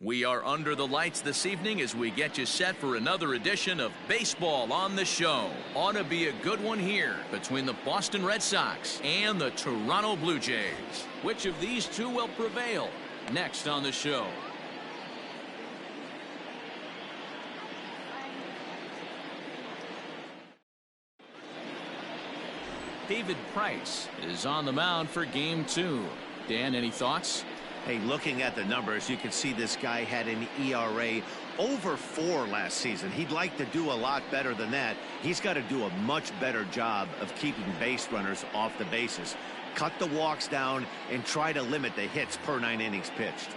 We are under the lights this evening as we get you set for another edition of Baseball on the Show. Ought to be a good one here between the Boston Red Sox and the Toronto Blue Jays. Which of these two will prevail? Next on the show. David Price is on the mound for game 2. Dan, any thoughts? Hey, looking at the numbers, you can see this guy had an ERA over 4 last season. He'd like to do a lot better than that. He's got to do a much better job of keeping base runners off the bases. Cut the walks down and try to limit the hits per 9 innings pitched.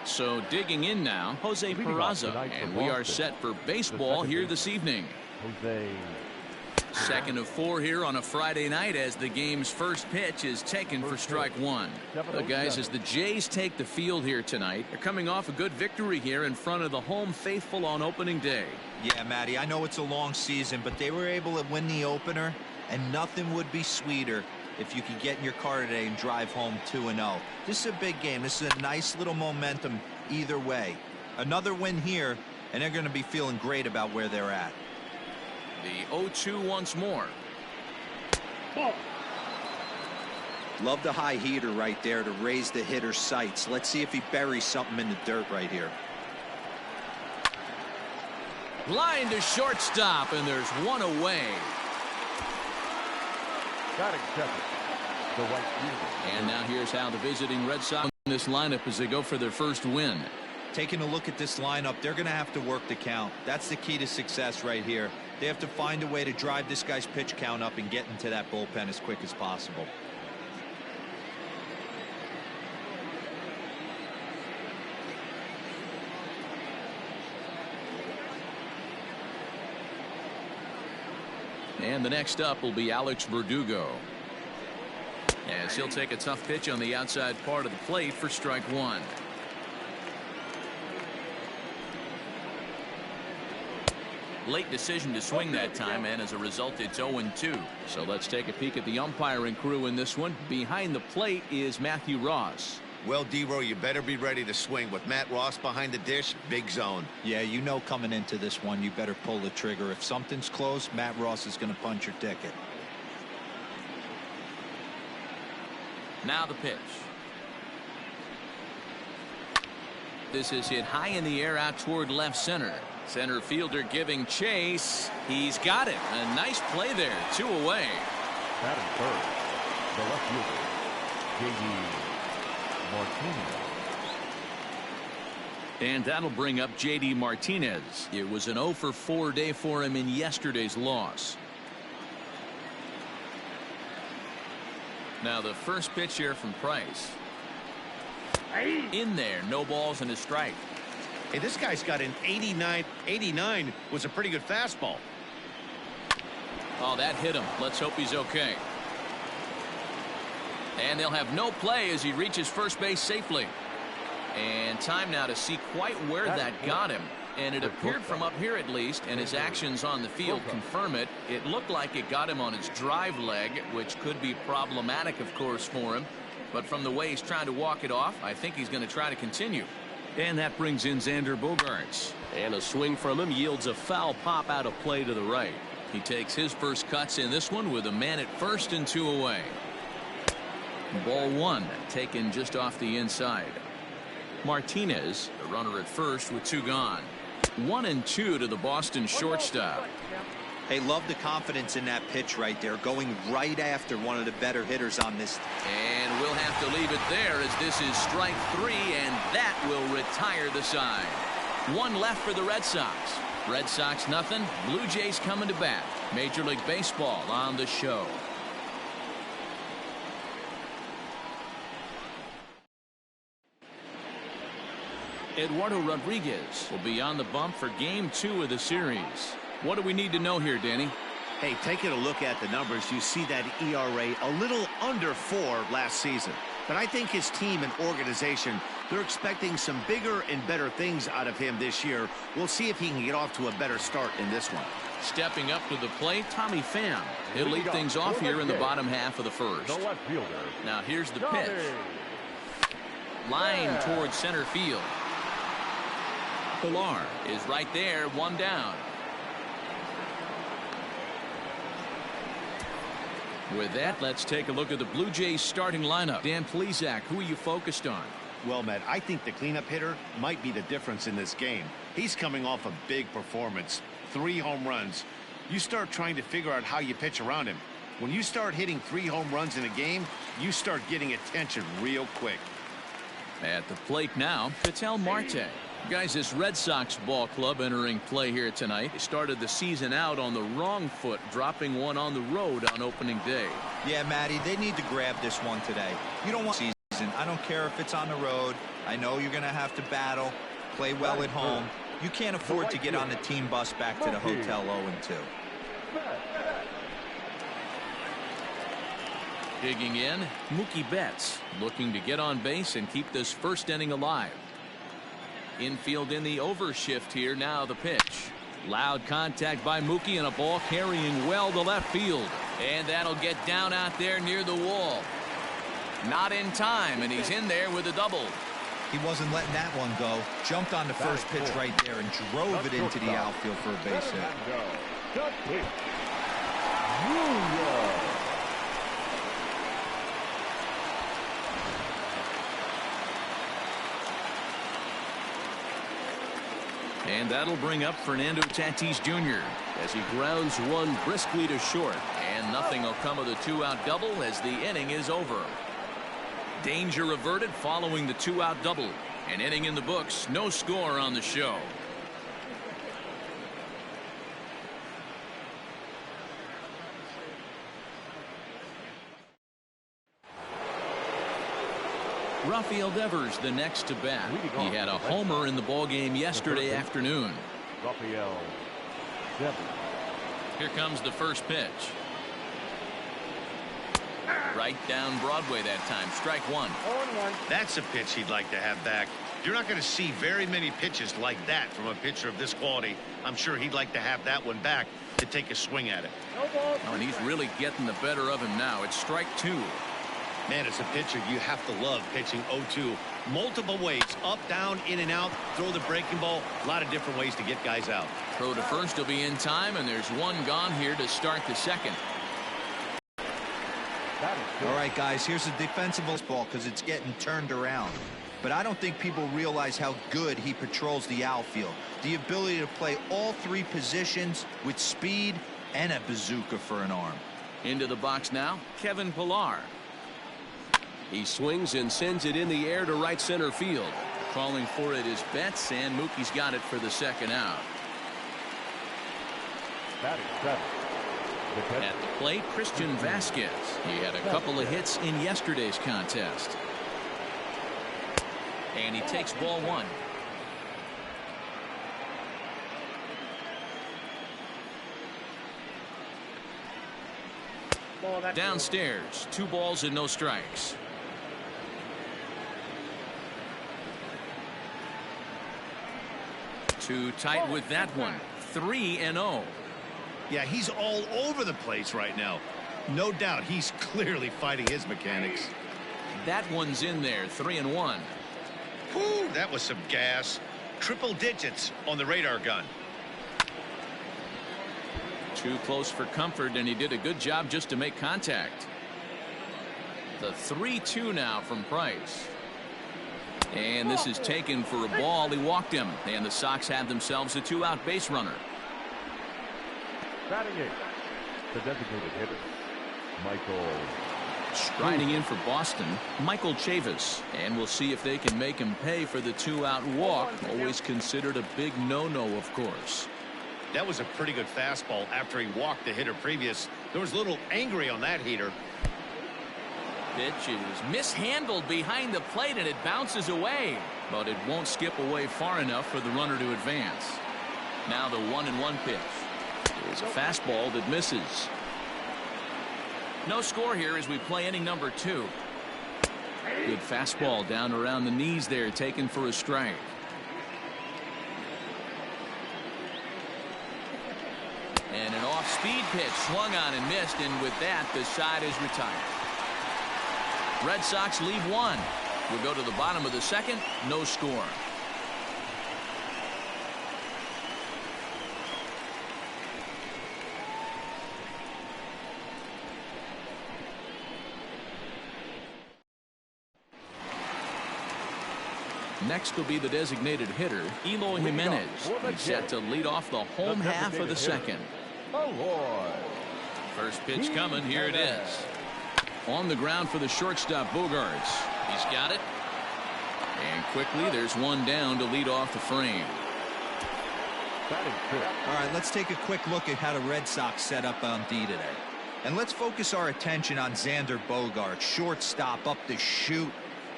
So digging in now, Jose Peraza, and we are set for baseball here this evening. Jose. Second of 4 here on a Friday night as the game's first pitch is taken for strike 1. Look, guys, as the Jays take the field here tonight, they're coming off a good victory here in front of the home faithful on opening day. Yeah, Matty, I know it's a long season, but they were able to win the opener, and nothing would be sweeter if you could get in your car today and drive home 2-0. This is a big game. This is a nice little momentum either way. Another win here, and they're going to be feeling great about where they're at. The 0-2 once more. Ball. Love the high heater right there to raise the hitter's sights. Let's see if he buries something in the dirt right here. Line to shortstop, and there's one away. Batting second, the right fielder. And now here's how the visiting Red Sox in this lineup as they go for their first win. Taking a look at this lineup, they're going to have to work the count. That's the key to success right here. They have to find a way to drive this guy's pitch count up and get into that bullpen as quick as possible. And the next up will be Alex Verdugo, as he'll take a tough pitch on the outside part of the plate for strike 1. Late decision to swing that time, and as a result it's 0-2. So let's take a peek at the umpiring crew in this one. Behind the plate is Matthew Ross. Well, D-Row, you better be ready to swing. With Matt Ross behind the dish, big zone. Yeah, you know coming into this one you better pull the trigger. If something's close, Matt Ross is going to punch your ticket. Now the pitch. This is hit high in the air out toward left center. Center fielder giving chase. He's got it. A nice play there. 2 away. Batting third, the left fielder, J.D. Martinez. And that'll bring up J.D. Martinez. It was an 0-for-4 day for him in yesterday's loss. Now the first pitch here from Price. In there, no balls and a strike. Hey, this guy's got an 89. 89 was a pretty good fastball. Oh, that hit him. Let's hope he's okay. And they'll have no play as he reaches first base safely. And time now to see quite where that got him. And it appeared from up here at least, and his actions on the field confirm it. It looked like it got him on his drive leg, which could be problematic, of course, for him. But from the way he's trying to walk it off, I think he's going to try to continue. And that brings in Xander Bogaerts. And a swing from him yields a foul pop out of play to the right. He takes his first cuts in this one with a man at first and 2 away. Ball 1 taken just off the inside. Martinez, the runner at first with 2 gone. 1-2 to the Boston shortstop. Hey, love the confidence in that pitch right there, going right after one of the better hitters on this. And we'll have to leave it there as this is strike 3, and that will retire the side. 1 left for the Red Sox. Red Sox nothing. Blue Jays coming to bat. Major League Baseball on the show. Eduardo Rodriguez will be on the bump for game 2 of the series. What do we need to know here, Danny? Hey, taking a look at the numbers, you see that ERA a little under 4 last season. But I think his team and organization, they're expecting some bigger and better things out of him this year. We'll see if he can get off to a better start in this one. Stepping up to the plate, Tommy Pham. He'll lead things off here in the bottom half of the first. The left fielder. Now here's the pitch. Line towards center field. Pilar is right there, one down. With that, let's take a look at the Blue Jays starting lineup. Dan Plesac, who are you focused on? Well, Matt, I think the cleanup hitter might be the difference in this game. He's coming off a big performance, 3 home runs. You start trying to figure out how you pitch around him. When you start hitting 3 home runs in a game, you start getting attention real quick. At the plate now, Ketel Marte. Guys, this Red Sox ball club entering play here tonight. They started the season out on the wrong foot, dropping one on the road on opening day. Yeah, Matty, they need to grab this one today. You don't want season. I don't care if it's on the road. I know you're going to have to battle, play well at home. You can't afford to get on the team bus back to the hotel 0-2. Digging in, Mookie Betts looking to get on base and keep this first inning alive. Infield in the overshift here. Now the pitch. Loud contact by Mookie and a ball carrying well to left field. And that'll get down out there near the wall. Not in time, and he's in there with a double. He wasn't letting that one go. Jumped on the first pitch right there and drove it into the outfield for a base hit. And that'll bring up Fernando Tatis Jr. as he grounds one briskly to short. And nothing will come of the 2-out double as the inning is over. Danger averted following the 2-out double. An inning in the books, no score on the show. Rafael Devers the next to bat. He had a homer in the ballgame yesterday afternoon. Rafael Devers. Here comes the first pitch. Right down Broadway that time. Strike one. That's a pitch he'd like to have back. You're not going to see very many pitches like that from a pitcher of this quality. I'm sure he'd like to have that one back to take a swing at it. Oh, and he's really getting the better of him now. It's strike two. Man, as a pitcher, you have to love pitching 0-2. Multiple ways, up, down, in and out, throw the breaking ball. A lot of different ways to get guys out. Throw to first will be in time, and there's one gone here to start the second. All right, guys, here's a defensive ball because it's getting turned around. But I don't think people realize how good he patrols the outfield. The ability to play all 3 positions with speed and a bazooka for an arm. Into the box now, Kevin Pilar. He swings and sends it in the air to right center field. Calling for it is Betts, and Mookie's got it for the second out. At the plate, Christian Vasquez. He had a couple of hits in yesterday's contest. And he takes ball one. Downstairs, 2 balls and no strikes. Too tight with that one. 3-0. Yeah, he's all over the place right now. No doubt he's clearly fighting his mechanics. That one's in there. 3-1. Whew, that was some gas. Triple digits on the radar gun. Too close for comfort, and he did a good job just to make contact. The 3-2 now from Price. And this is taken for a ball. He walked him, and the Sox have themselves a 2-out base runner. Batting eighth, the designated hitter, Michael. Striding in for Boston, Michael Chavis. And we'll see if they can make him pay for the 2-out walk. Always considered a big no-no, of course. That was a pretty good fastball after he walked the hitter previous. There was a little angry on that heater. Pitch is mishandled behind the plate, and it bounces away. But it won't skip away far enough for the runner to advance. Now the 1-1 pitch. Is a fastball that misses. No score here as we play inning number 2. Good fastball down around the knees there, taken for a strike. And an off-speed pitch swung on and missed, and with that the side is retired. Red Sox lead 1. We'll go to the bottom of the second. No score. Next will be the designated hitter, Eloy Jimenez. He's set to lead off the home half of the second. First pitch coming. Here it is. On the ground for the shortstop, Bogarts. He's got it. And quickly, there's one down to lead off the frame. All right, let's take a quick look at how the Red Sox set up on D today. And let's focus our attention on Xander Bogaerts, shortstop, up the chute.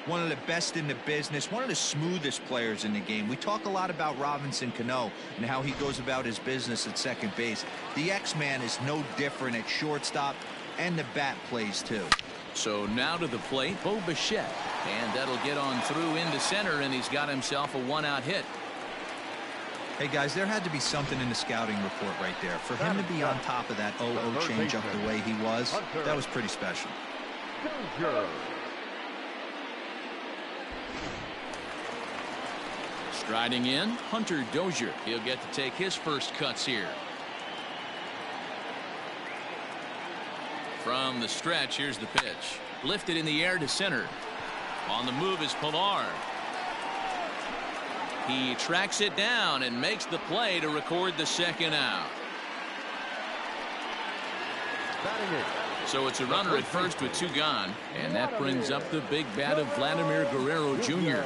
One of the best in the business, one of the smoothest players in the game. We talk a lot about Robinson Cano and how he goes about his business at second base. The X-Man is no different at shortstop, and the bat plays too. So now to the plate, Bo Bichette. And that'll get on through into center, and he's got himself a one-out hit. Hey, guys, there had to be something in the scouting report right there. For him to be on top of that 0-0 changeup the way he was, that was pretty special. Striding in, Hunter Dozier. He'll get to take his first cuts here. From the stretch, here's the pitch. Lifted in the air to center. On the move is Pilar. He tracks it down and makes the play to record the second out. So it's a runner at first with two gone, and that brings up the big bat of Vladimir Guerrero Jr.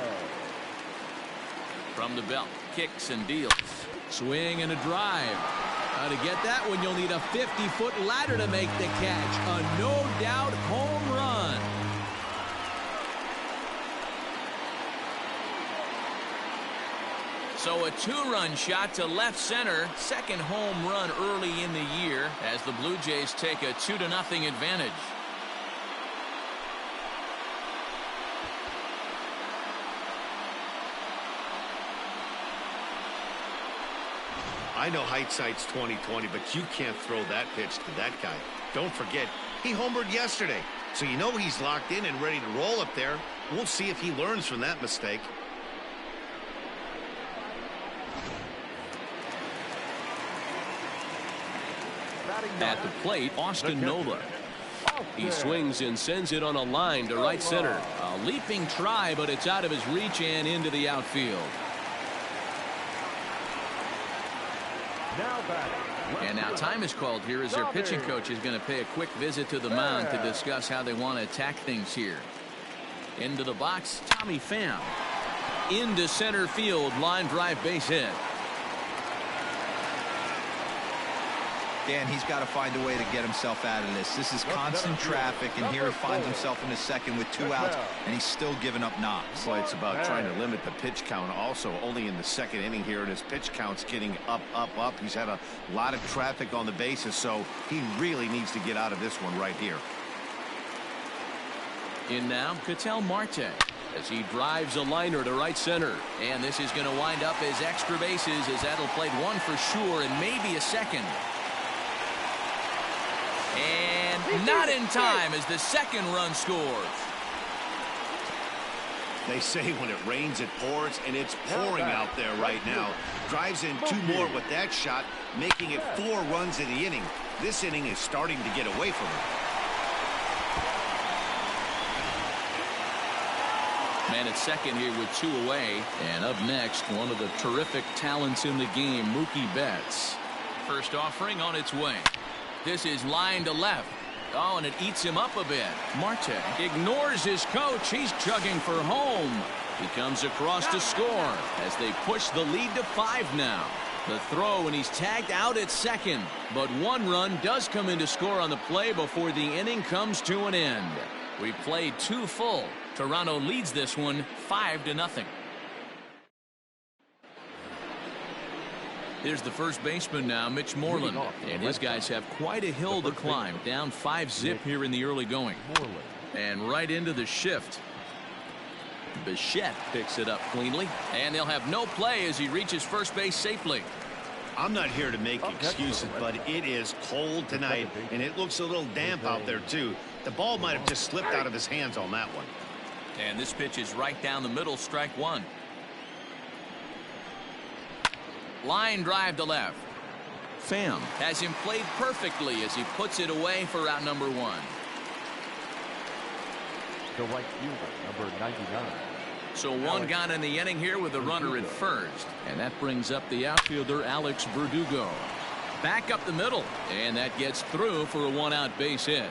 From the belt, kicks and deals. Swing and a drive. To get that one, you'll need a 50-foot ladder to make the catch. A no-doubt home run. So a two-run shot to left center. Second home run early in the year as the Blue Jays take a 2-0 advantage. I know hindsight's 20/20, but you can't throw that pitch to that guy. Don't forget, he homered yesterday, so you know he's locked in and ready to roll up there. We'll see if he learns from that mistake. At the plate, Austin Nola. He swings and sends it on a line to right center. A leaping try, but it's out of his reach and into the outfield. And now time is called here as their pitching coach is going to pay a quick visit to the mound to discuss how they want to attack things here. Into the box, Tommy Pham. Into center field, line drive base hit. Dan, he's got to find a way to get himself out of this. This is constant traffic, and here he finds himself in the second with two outs, and he's still giving up knocks. Well, it's about trying to limit the pitch count also. Only in the second inning here, and his pitch count's getting up. He's had a lot of traffic on the bases, so he really needs to get out of this one right here. In now, Ketel Marte as he drives a liner to right center. And this is going to wind up as extra bases as that'll play one for sure and maybe a second. And not in time as the second run scores. They say when it rains, it pours, and it's pouring out there right now. Drives in two more with that shot, making it 4 runs in the inning. This inning is starting to get away from him. Man at second here with 2 away. And up next, one of the terrific talents in the game, Mookie Betts. First offering on its way. This is line to left. Oh, and it eats him up a bit. Marte ignores his coach. He's chugging for home. He comes across to score as they push the lead to 5 now. The throw, and he's tagged out at second. But 1 run does come in to score on the play before the inning comes to an end. We played 2 full. Toronto leads this one 5-0. Here's the first baseman now, Mitch Moreland. And his guys have quite a hill to climb. Down 5-0 here in the early going. And right into the shift. Bichette picks it up cleanly. And they'll have no play as he reaches first base safely. I'm not here to make excuses, but it is cold tonight, and it looks a little damp out there, too. The ball might have just slipped out of his hands on that one. And this pitch is right down the middle, strike 1. Line drive to left. Pham has him played perfectly as he puts it away for out number 1. The right fielder, number 99. So one gone in the inning here with a runner at first. And that brings up the outfielder, Alex Verdugo. Back up the middle. And that gets through for a one-out base hit.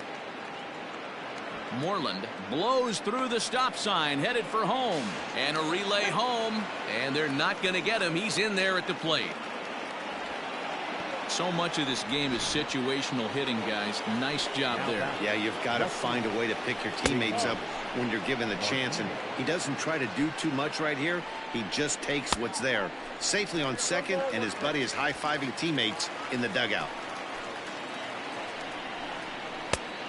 Moreland blows through the stop sign, headed for home. And a relay home. And they're not going to get him. He's in there at the plate. So much of this game is situational hitting, guys. Nice job there. Yeah, you've got to find a way to pick your teammates up when you're given the chance. And he doesn't try to do too much right here. He just takes what's there. Safely on second, and his buddy is high-fiving teammates in the dugout.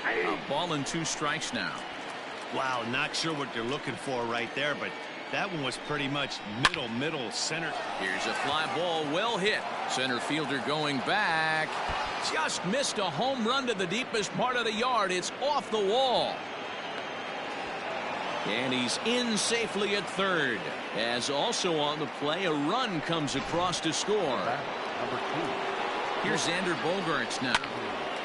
A ball and 2 strikes now. Wow, not sure what they're looking for right there, but that one was pretty much middle center. Here's a fly ball, well hit. Center fielder going back. Just missed a home run to the deepest part of the yard. It's off the wall. And he's in safely at third. As also on the play, a run comes across to score. Number 2. Here's Xander Bogaerts now.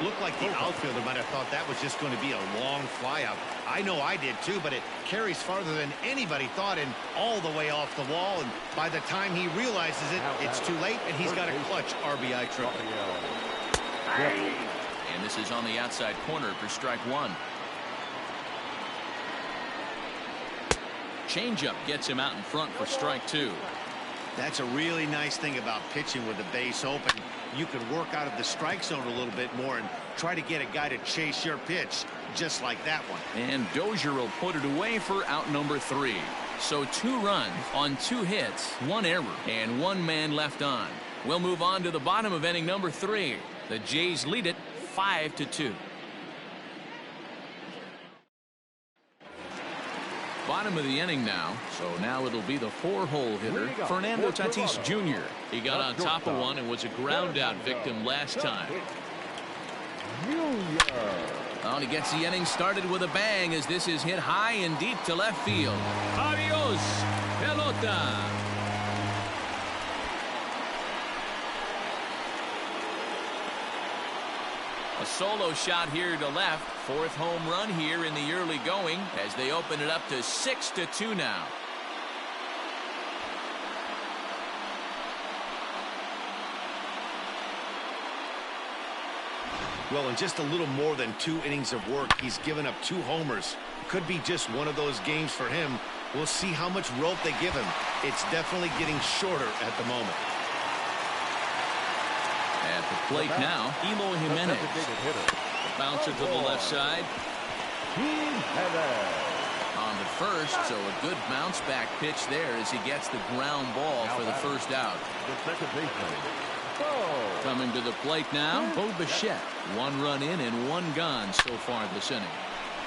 Looked like the outfielder might have thought that was just going to be a long fly out. I know I did too, but it carries farther than anybody thought and all the way off the wall. And by the time he realizes it, it's too late, and he's got a clutch RBI triple. And this is on the outside corner for strike 1. Changeup gets him out in front for strike 2. That's a really nice thing about pitching with the base open. You can work out of the strike zone a little bit more and try to get a guy to chase your pitch, just like that one. And Dozier will put it away for out number 3. So 2 runs on 2 hits, 1 error, and 1 man left on. We'll move on to the bottom of inning number 3. The Jays lead it 5-2. Bottom of the inning now, so now it'll be the 4-hole hitter, Fernando Tatis Jr. He got on top of one and was a ground-out victim last time. Oh, and he gets the inning started with a bang as this is hit high and deep to left field. Adios, pelota. A solo shot here to left. 4th home run here in the early going as they open it up to 6-2 now. Well, in just a little more than 2 innings of work, he's given up 2 homers. Could be just one of those games for him. We'll see how much rope they give him. It's definitely getting shorter at the moment. At the plate now, Eloy Jimenez. The bouncer to the left side. On the first, so a good bounce back pitch there as he gets the ground ball for the first out. Coming to the plate now, Bo Bichette. 1 run in and 1 gone so far this inning.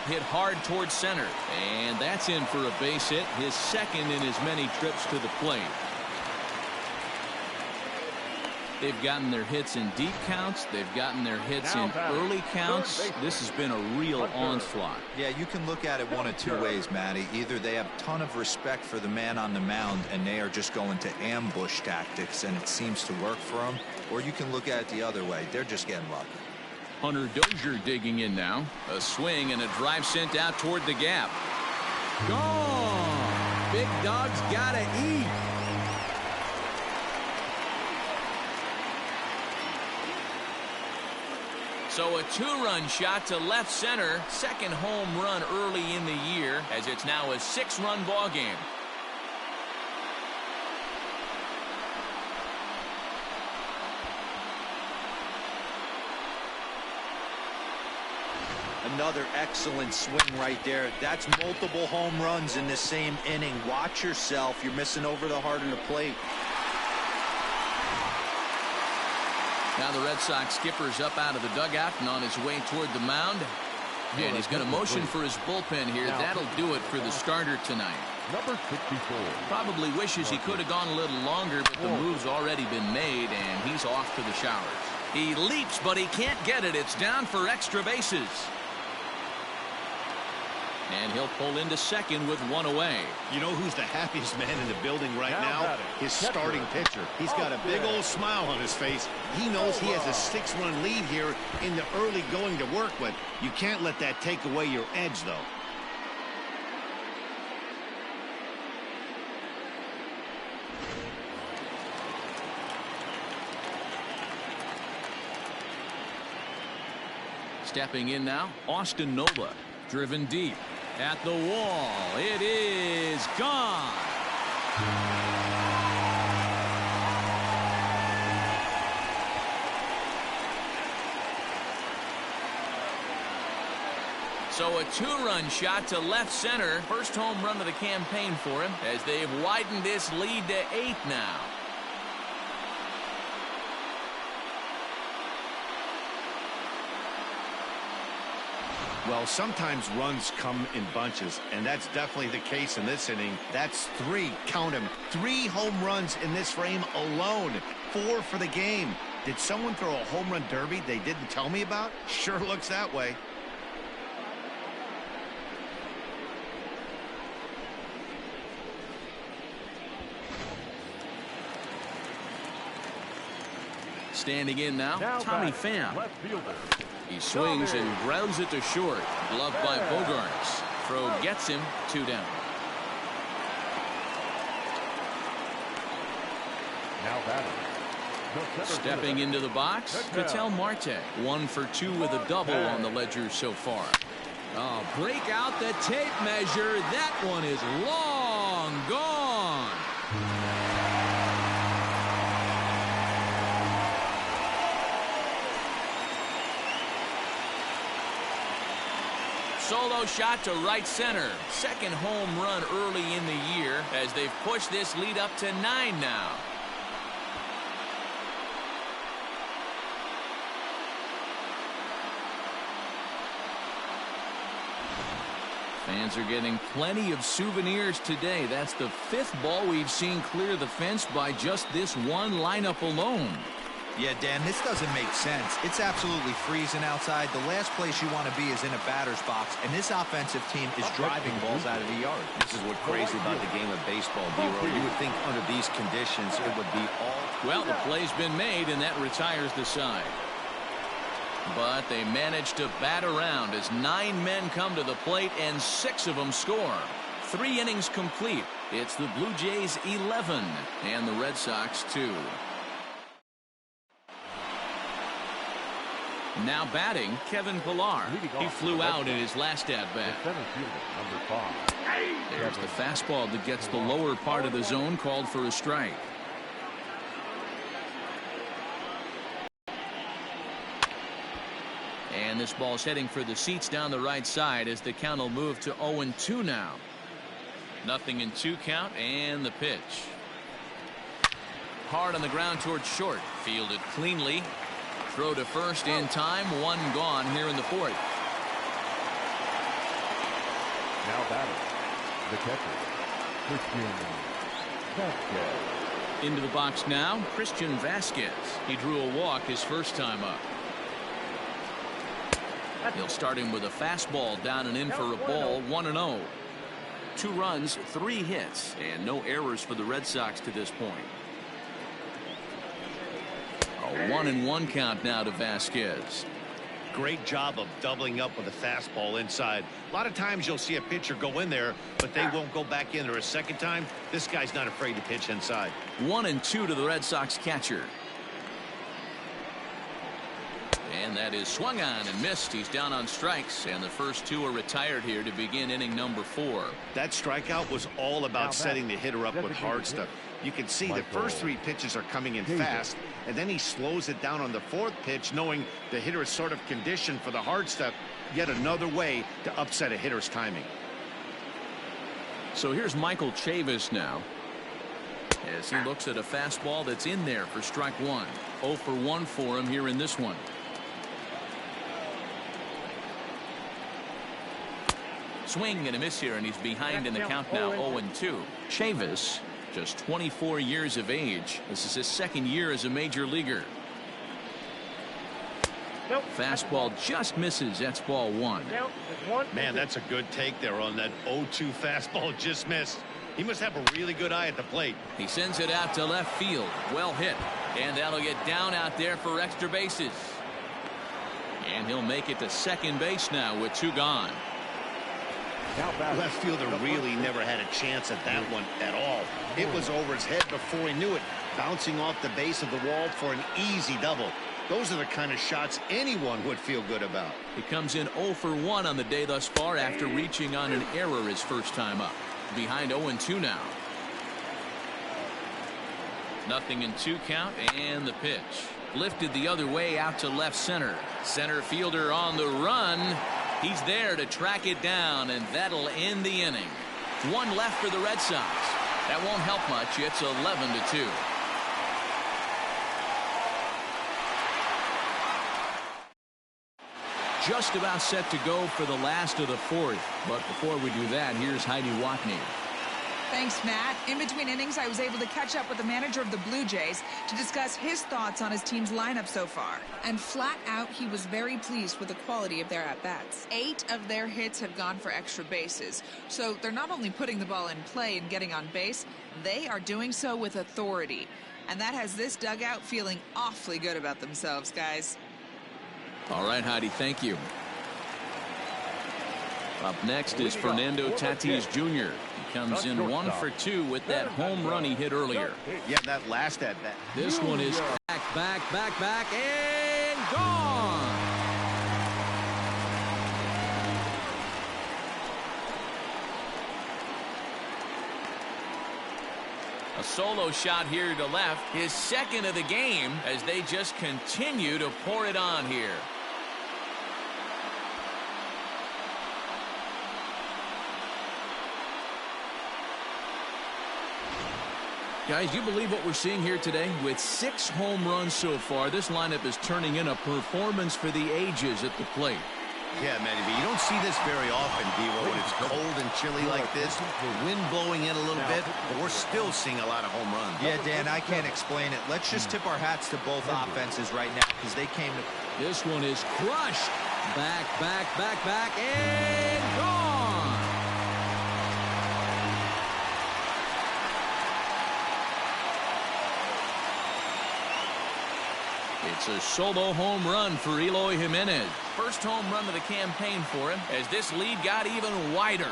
Hit hard towards center, and that's in for a base hit, his 2nd in as many trips to the plate. They've gotten their hits in deep counts. They've gotten their hits in early counts. This has been a real onslaught. Yeah, you can look at it one of 2 ways, Matty. Either they have a ton of respect for the man on the mound and they are just going to ambush tactics and it seems to work for them, or you can look at it the other way. They're just getting lucky. Hunter Dozier digging in now. A swing and a drive sent out toward the gap. Gone. Big dog's gotta eat. So a 2-run shot to left center. 2nd home run early in the year as it's now a 6-run ball game. Another excellent swing right there. That's multiple home runs in the same inning. Watch yourself. You're missing over the heart of the plate. Now the Red Sox skipper's up out of the dugout and on his way toward the mound. And he's going to motion for his bullpen here. That'll do it for the starter tonight. Number 64. Probably wishes he could have gone a little longer, but the move's already been made, and he's off to the showers. He leaps, but he can't get it. It's down for extra bases. And he'll pull into second with 1 away. You know who's the happiest man in the building right now? His starting pitcher. He's got a big old smile on his face. He knows he has a 6-run lead here in the early going to work with. You can't let that take away your edge, though. Stepping in now, Austin Nola. Driven deep. At the wall. It is gone. So a two-run shot to left center. First home run of the campaign for him as they've widened this lead to 8 now. Well, sometimes runs come in bunches, and that's definitely the case in this inning. That's 3, count them, 3 home runs in this frame alone. 4 for the game. Did someone throw a home run derby they didn't tell me about? Sure looks that way. Standing in now Tommy Pham. Left fielder. He swings and grounds it to short. Gloved by Bogarts. Throw gets him 2 down. Now batting. Stepping into the box, Ketel Marte. 1 for 2 with a double on the ledger so far. Oh, break out the tape measure. That one is long gone. Solo shot to right center. Second home run early in the year as they've pushed this lead up to 9 now. Fans are getting plenty of souvenirs today. That's the 5th ball we've seen clear the fence by just this one lineup alone. Yeah, Dan, this doesn't make sense. It's absolutely freezing outside. The last place you want to be is in a batter's box, and this offensive team is driving balls out of the yard. This is what's crazy about the game of baseball, D-Row. You would think under these conditions it would be all... Well, the play's been made, and that retires the side. But they managed to bat around as 9 men come to the plate, and 6 of them score. 3 innings complete. It's the Blue Jays 11 and the Red Sox 2. Now batting, Kevin Pillar. He flew out in his last at-bat. Number 5. There's the fastball that gets the lower part of the zone, called for a strike. And this ball's heading for the seats down the right side as the count will move to 0-2 now. 0-2 count, and the pitch. Hard on the ground towards short. Fielded cleanly. Throw to first in time. 1 gone here in the 4th. Now batting. The catcher, Christian Vasquez. Into the box now, Christian Vasquez. He drew a walk his first time up. He'll start him with a fastball down and in for a ball. 1-0. 2 runs, 3 hits, and no errors for the Red Sox to this point. A 1-1 count now to Vasquez. Great job of doubling up with a fastball inside. A lot of times you'll see a pitcher go in there, but they won't go back in there a second time. This guy's not afraid to pitch inside. 1-2 to the Red Sox catcher. And that is swung on and missed. He's down on strikes, and the first 2 are retired here to begin inning number 4. That strikeout was all about setting the hitter up with hard stuff. You can see the first 3 pitches are coming in fast, and then he slows it down on the 4th pitch, knowing the hitter is sort of conditioned for the hard stuff. Yet another way to upset a hitter's timing. So here's Michael Chavis now, as he looks at a fastball that's in there for strike 1. 0 for 1 for him here in this one. Swing and a miss here, and he's behind in the count now. 0-2. Chavis, just 24 years of age. This is his 2nd year as a major leaguer. Fastball just misses. That's ball 1. Man, that's a good take there on that 0-2 fastball just missed. He must have a really good eye at the plate. He sends it out to left field. Well hit. And that'll get down out there for extra bases. And he'll make it to second base now with 2 gone. Left fielder really never had a chance at that one at all. It was over his head before he knew it, bouncing off the base of the wall for an easy double. Those are the kind of shots anyone would feel good about. He comes in 0 for 1 on the day thus far after reaching on an error his first time up. Behind 0-2 now. 0-2 count, and the pitch. Lifted the other way out to left center. Center fielder on the run. He's there to track it down, and that'll end the inning. One left for the Red Sox. That won't help much. It's 11-2. Just about set to go for the last of the fourth. But before we do that, here's Heidi Watney. Thanks, Matt. In between innings, I was able to catch up with the manager of the Blue Jays to discuss his thoughts on his team's lineup so far. And flat out, he was very pleased with the quality of their at-bats. 8 of their hits have gone for extra bases. So they're not only putting the ball in play and getting on base, they are doing so with authority. And that has this dugout feeling awfully good about themselves, guys. All right, Heidi, thank you. Up next is Fernando Tatis Jr. He comes in 1 for 2 with that home run he hit earlier. Yeah, that last at bat. This one is back, and gone. A solo shot here to left, his second of the game, as they just continue to pour it on here. Guys, you believe what we're seeing here today? With 6 home runs so far, this lineup is turning in a performance for the ages at the plate. Yeah, Manny, but you don't see this very often, Devo, when it's cold and chilly like this. The wind blowing in a little bit, but we're still seeing a lot of home runs. Yeah, Dan, I can't explain it. Let's just tip our hats to both offenses right now because they came to... This one is crushed. Back, and gone. It's a solo home run for Eloy Jimenez. First home run of the campaign for him as this lead got even wider.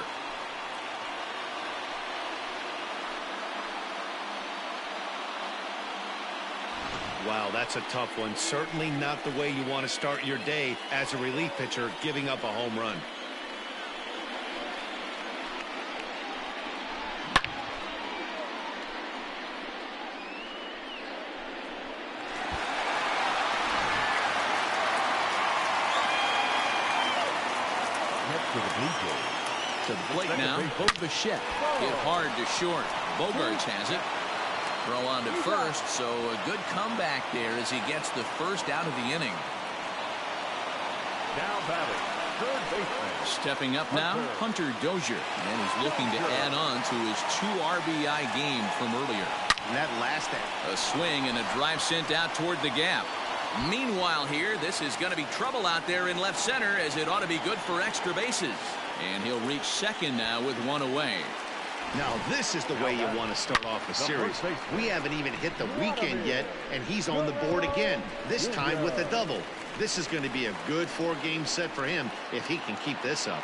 Wow, that's a tough one. Certainly not the way you want to start your day as a relief pitcher, giving up a home run. To the plate now, Bichette. Hit hard to short. Bogarts has it. Throw on to first, so a good comeback there as he gets the first out of the inning. Now batting, third baseman. Stepping up now, Hunter Dozier. And he's looking to add on to his 2 RBI game from earlier. And that last a swing and a drive sent out toward the gap. Meanwhile here, this is going to be trouble out there in left center as it ought to be good for extra bases. And he'll reach second now with 1 away. Now this is the way you want to start off a series. We haven't even hit the weekend yet, and he's on the board again, this time with a double. This is going to be a good 4-game set for him if he can keep this up.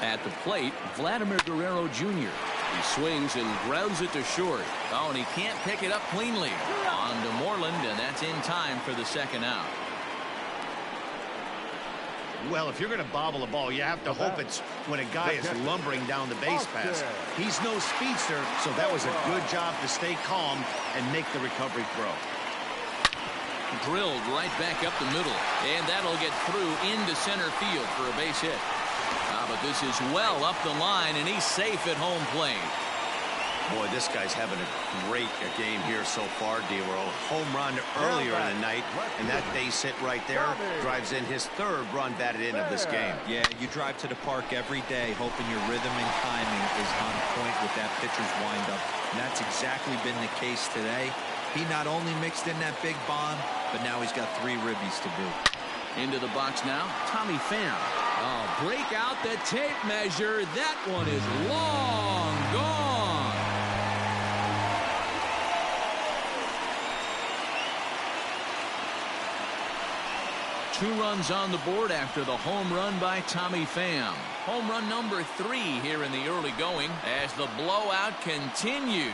At the plate, Vladimir Guerrero Jr. He swings and grounds it to short. Oh, and he can't pick it up cleanly. On to Moreland, and that's in time for the second out. Well, if you're going to bobble a ball, you have to hope it's when a guy is lumbering down the base pass. He's no speedster, so that was a good job to stay calm and make the recovery throw. Drilled right back up the middle, and that'll get through into center field for a base hit. But this is well up the line, and he's safe at home plate. Boy, this guy's having a great game here so far, D-Row. Home run earlier in the night, and that base hit right there drives in his 3rd run batted in of this game. Yeah, you drive to the park every day hoping your rhythm and timing is on point with that pitcher's windup. And that's exactly been the case today. He not only mixed in that big bomb, but now he's got 3 ribbies to boot. Into the box now, Tommy Pham. Oh, break out the tape measure. That one is long gone. 2 runs on the board after the home run by Tommy Pham. Home run number 3 here in the early going as the blowout continues.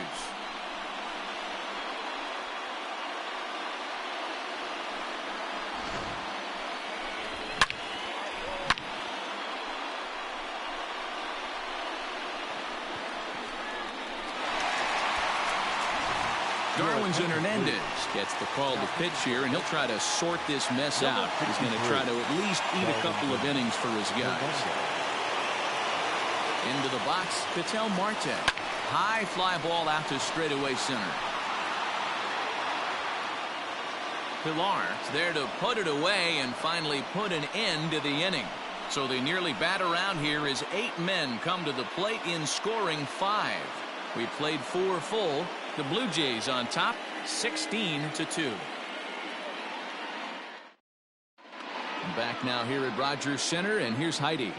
Darwinzon Hernandez gets the call to pitch here, and he'll try to sort this mess out. He's going to try to at least eat a couple of innings for his guys. Into the box, Ketel Marte. High fly ball out to straightaway center. Pilar's there to put it away and finally put an end to the inning. So they nearly bat around here as 8 men come to the plate in scoring 5. We played 4 full. The Blue Jays on top, 16-2. Back now here at Rogers Center, and here's Heidi.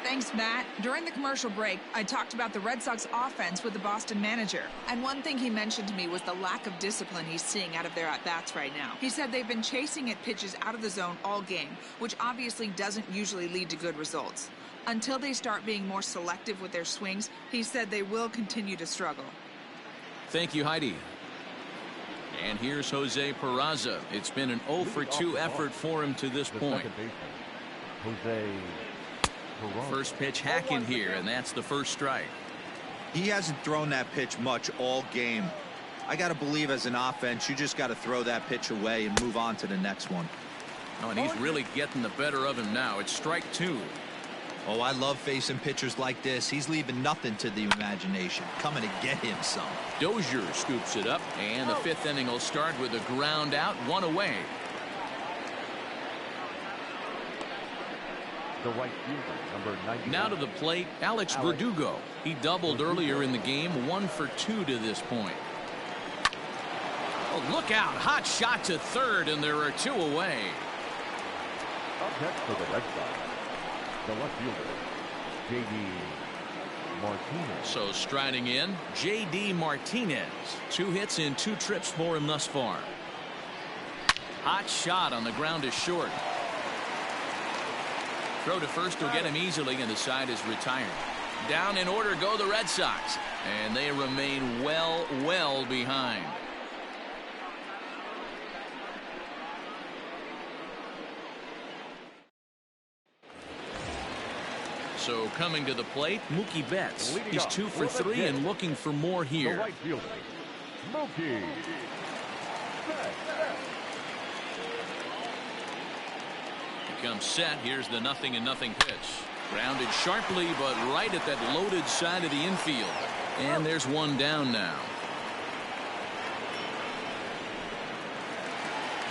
Thanks, Matt. During the commercial break, I talked about the Red Sox offense with the Boston manager. And one thing he mentioned to me was the lack of discipline he's seeing out of their at-bats right now. He said they've been chasing at pitches out of the zone all game, which obviously doesn't usually lead to good results. Until they start being more selective with their swings, he said they will continue to struggle. Thank you, Heidi. And here's Jose Peraza. It's been an 0-for-2 effort for him to this point. First pitch hack in here, and that's the first strike. He hasn't thrown that pitch much all game. I got to believe as an offense, you just got to throw that pitch away and move on to the next one. Oh, and he's really getting the better of him now. It's strike 2. Oh, I love facing pitchers like this. He's leaving nothing to the imagination. Coming to get him some. Dozier scoops it up, and the 5th inning will start with a ground out, 1 away. The right fielder, number 91. Now to the plate, Alex Verdugo. He doubled earlier in the game, 1 for 2 to this point. Oh, look out. Hot shot to third, and there are 2 away. Up next for the Red Sox, the left fielder, J.D. Martinez. So striding in, J.D. Martinez. 2 hits in 2 trips for him thus far. Hot shot on the ground to short. Throw to first will get him easily, and the side is retired. Down in order go the Red Sox, and they remain well behind. So coming to the plate, Mookie Betts. He's 2 for 3 and looking for more here. The right fielder, Mookie Betts. He comes set. Here's the 0-0 pitch. Grounded sharply, but right at that loaded side of the infield. And there's 1 down now.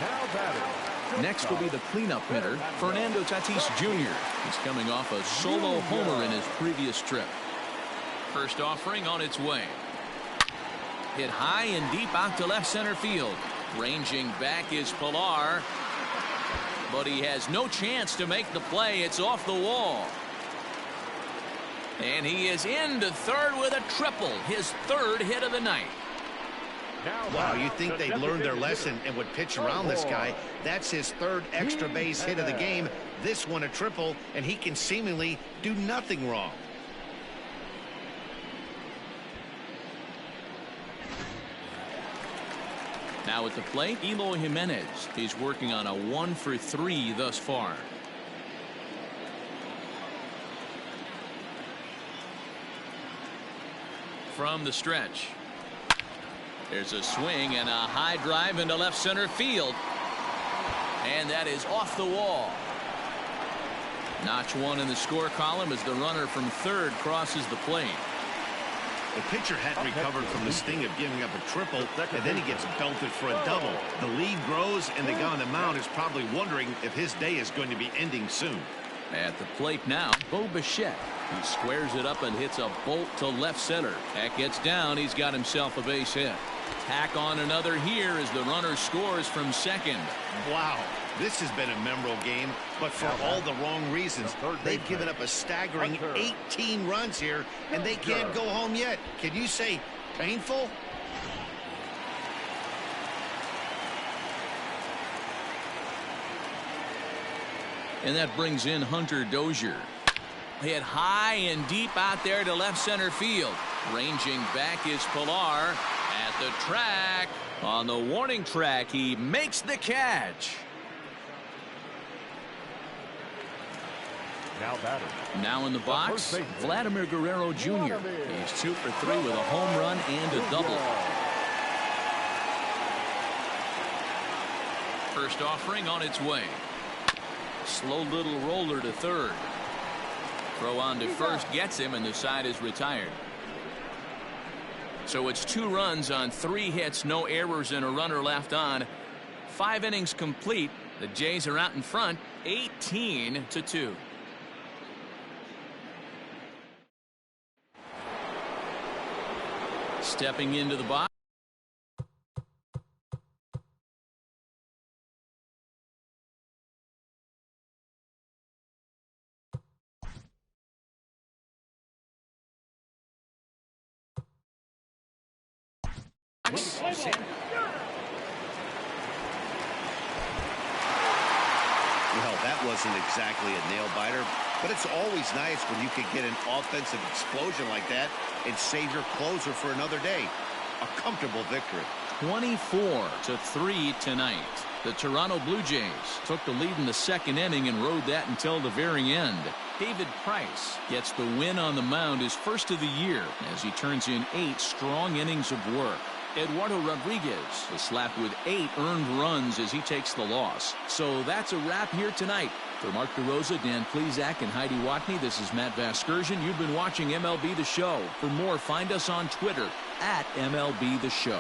Now batting. Next will be the cleanup hitter, Fernando Tatis Jr. He's coming off a solo homer in his previous trip. First offering on its way. Hit high and deep out to left center field. Ranging back is Pilar. But he has no chance to make the play. It's off the wall. And he is into third with a triple. His 3rd hit of the night. Wow, you think they'd learned their lesson and would pitch around this guy. That's his 3rd extra base hit of the game. This one a triple, and he can seemingly do nothing wrong. Now at the plate, Eloy Jimenez. He's working on a 1 for 3 thus far. From the stretch. There's a swing and a high drive into left center field. And that is off the wall. Notch 1 in the score column as the runner from 3rd crosses the plate. The pitcher hadn't recovered from the sting of giving up a triple, and then he gets belted for a double. The lead grows, and the guy on the mound is probably wondering if his day is going to be ending soon. At the plate now, Bo Bichette. He squares it up and hits a bolt to left center. That gets down. He's got himself a base hit. Tack on another here as the runner scores from 2nd. Wow, this has been a memorable game, but for all the wrong reasons. They've given up a staggering 18 runs here, and they can't go home yet. Can you say painful? And that brings in Hunter Dozier. Hit high and deep out there to left center field. Ranging back is Pilar at the track. On the warning track, he makes the catch. Now batter. Now in the box, Vladimir Guerrero Jr. He's 2 for 3 with a home run and a double. First offering on its way. Slow little roller to third. Throw on to first gets him, and the side is retired. So it's 2 runs on 3 hits, no errors, and a runner left on. 5 innings complete. The Jays are out in front, 18-2. Stepping into the box. Well, that wasn't exactly a nail-biter, but it's always nice when you can get an offensive explosion like that and save your closer for another day. A comfortable victory. 24-3 tonight. The Toronto Blue Jays took the lead in the second inning and rode that until the very end. David Price gets the win on the mound, his first of the year, as he turns in 8 strong innings of work. Eduardo Rodriguez is slapped with 8 earned runs as he takes the loss. So that's a wrap here tonight. For Mark DeRosa, Dan Plesac, and Heidi Watney, this is Matt Vasgersian. You've been watching MLB The Show. For more, find us on Twitter at MLB The Show.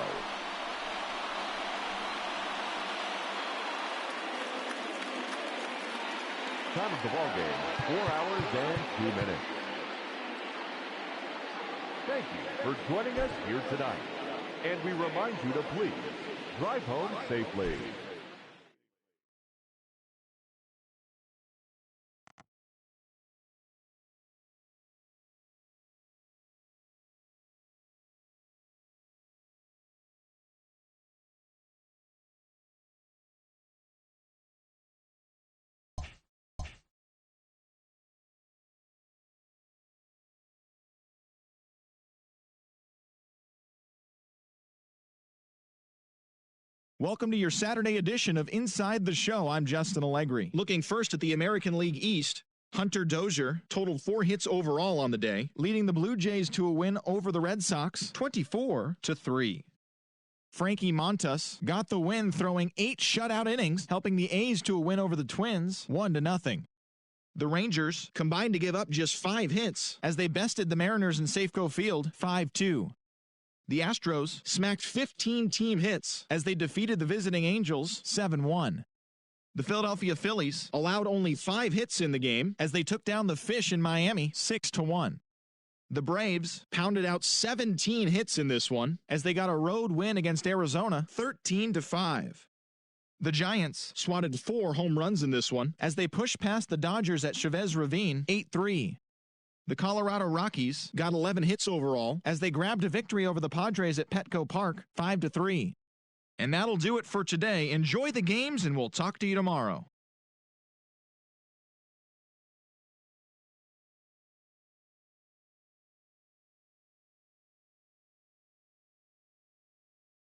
Time of the ball game, 4 hours and 2 minutes. Thank you for joining us here tonight. And we remind you to please drive home safely. Welcome to your Saturday edition of Inside the Show. I'm Justin Allegri. Looking first at the American League East, Hunter Dozier totaled 4 hits overall on the day, leading the Blue Jays to a win over the Red Sox 24-3. Frankie Montas got the win, throwing 8 shutout innings, helping the A's to a win over the Twins 1-0. The Rangers combined to give up just 5 hits as they bested the Mariners in Safeco Field 5-2. The Astros smacked 15 team hits as they defeated the visiting Angels 7-1. The Philadelphia Phillies allowed only 5 hits in the game as they took down the Fish in Miami 6-1. The Braves pounded out 17 hits in this one as they got a road win against Arizona 13-5. The Giants swatted 4 home runs in this one as they pushed past the Dodgers at Chavez Ravine 8-3. The Colorado Rockies got 11 hits overall as they grabbed a victory over the Padres at Petco Park 5-3. And that'll do it for today. Enjoy the games, and we'll talk to you tomorrow.